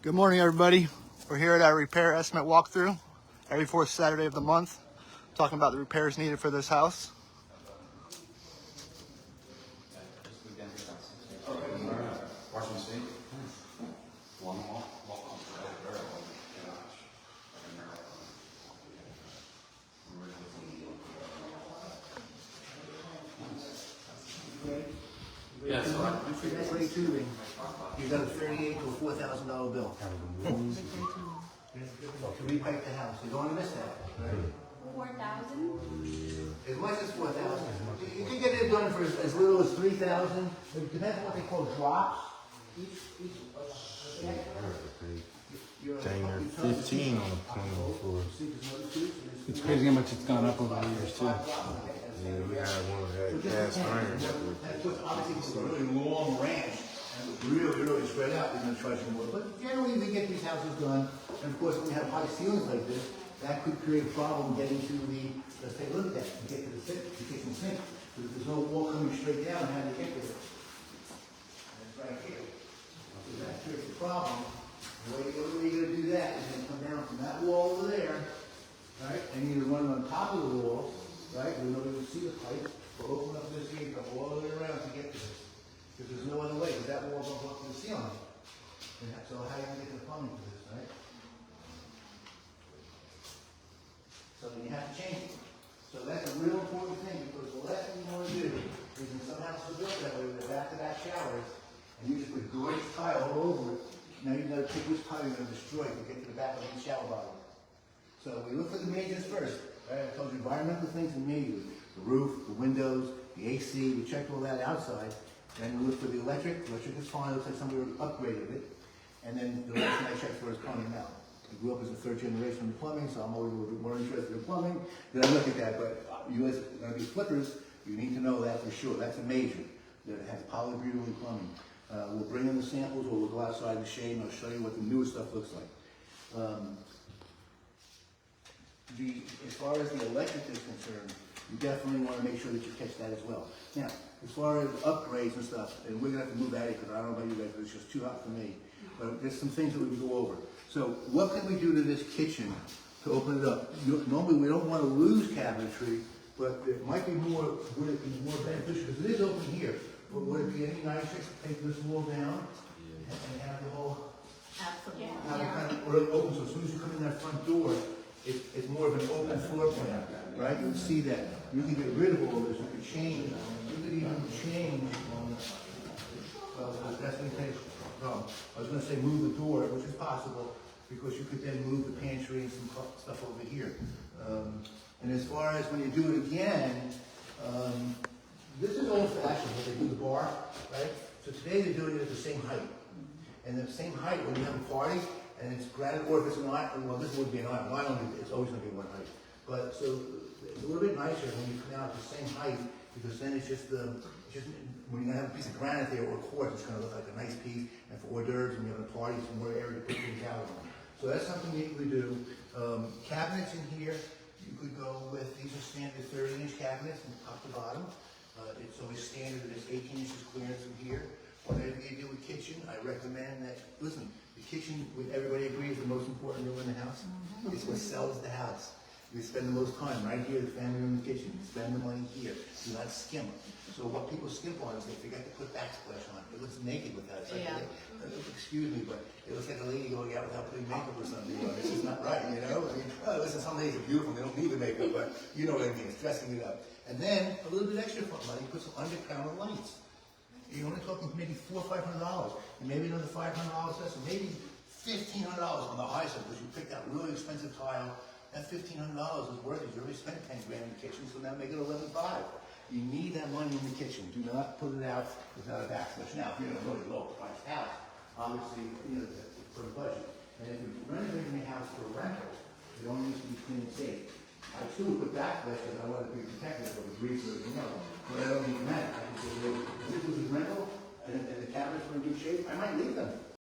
Good morning, everybody. We're here at our repair estimate walkthrough every fourth Saturday of the month, talking about the repairs needed for this house. Yes, That's great tubing. You got a $38,000 to a $4,000 bill. To repipe the house. You don't want to miss that. Right? 4,000? As much as 4,000. You can get it done for as little as 3,000. It depends on what they call drops. Dang, they're 15 on the plane before. it's crazy how much it's gone up over the years too. Yeah, we had one that cast iron. That's what's obviously a really long ranch. And it was really spread out. You're going to charge you more. But generally, we get these houses done. And of course, when we have high ceilings like this, that could create a problem getting to the, let's take a look at that, and get to the sink, the kitchen sink. Because there's no wall coming straight down, how do you get to it? That's right here. So that creates a problem. The way you're going to do that is going to come down from that wall over there, right? And either run on top of the wall, right? We know you can see the pipe, or open up this here, come all the way around to get to this. Because there's no other way, because that wall goes up to the ceiling. So how are you going to get to the plumbing for this, right? So then you have to change it. So that's a real important thing, because the last thing you want to do is in some houses are built that way with the back-to-back showers, and you just put gorgeous tile all over it. Now you've got to pick which tile you're going to destroy to get to the back of the shower bottom. So we look for the majors first. Right? I told you environmental things and majors. The roof, the windows, the AC, we checked all that outside. Then we look for the electric. Electric is fine, it looks like somebody upgraded it. And then the last thing I checked for is plumbing now. I grew up as a third generation in plumbing, so I'm always a little bit more interested in plumbing. Then I look at that, but you guys are going to be flippers, you need to know that for sure. That's a major, that it has polybutylene plumbing. We'll bring in the samples, or we'll go outside in the shade, and I'll show you what the newest stuff looks like. As far as the electric is concerned, you definitely want to make sure that you catch that as well. Now, as far as upgrades and stuff, and we're going to have to move out of here because I don't know about you guys, but it's just too hot for me. But there's some things that we can go over. So what can we do to this kitchen to open it up? Normally we don't want to lose cabinetry, but it might be more, would it be more beneficial, because it is open here, but would it be any nicer to take this wall down and have the whole, Absolutely. have it kind of open, so as soon as you come in that front door, it's more of an open floor plan, right? You can see that. You can get rid of all this, you could change, you could even change, that's going to take, I was going to say move the door, which is possible, because you could then move the pantry and some stuff over here. And as far as when you do it again, this is old-fashioned, when they do the bar, right? So today they're doing it at the same height. And the same height when you have a party, and it's granite, or if it's not, well, this would be an iron. Why only, it's always going to be one height. But so it's a little bit nicer when you come out at the same height, because then it's just when you have a piece of granite there or quartz, it's going to look like a nice piece. And for hors d'oeuvres, and you have a party, some more area to put things out on. So that's something you could do. Cabinets in here, you could go with, these are standard 30-inch cabinets from top to bottom. It's always standard, there's 18 inches clearance in here. Whatever you do with kitchen, I recommend that, listen, the kitchen, everybody agrees, the most important room in the house. It's what sells the house. We spend the most time right here, the family room in the kitchen. You spend the money here. Do not skimp. So what people skimp on is they forget to put backsplash on. It looks naked without it. It's like, excuse me, but it looks like a lady going out without putting makeup or something on. This is not right, you know? I mean, listen, some ladies are beautiful, they don't need the makeup, but you know what I mean, it's dressing it up. And then a little bit extra money, put some undercounter lights. You're only talking maybe $400 or $500, and maybe another $500 less, and maybe $1,500 on the high side, because you picked out really expensive tile. That $1,500 is worth it. You already spent 10 grand in the kitchen, so now make it 11.5. You need that money in the kitchen. Do not put it out without a backsplash. Now, if you're in a really low priced house, obviously, you know, for the budget. And if you're renovating your house for rental, it only needs to be clean and safe. I too would put backsplash because I want to be protected from the grease or anything else. But I don't need that. I can say, well, if this was a rental and the cabinets were in good shape, I might leave them.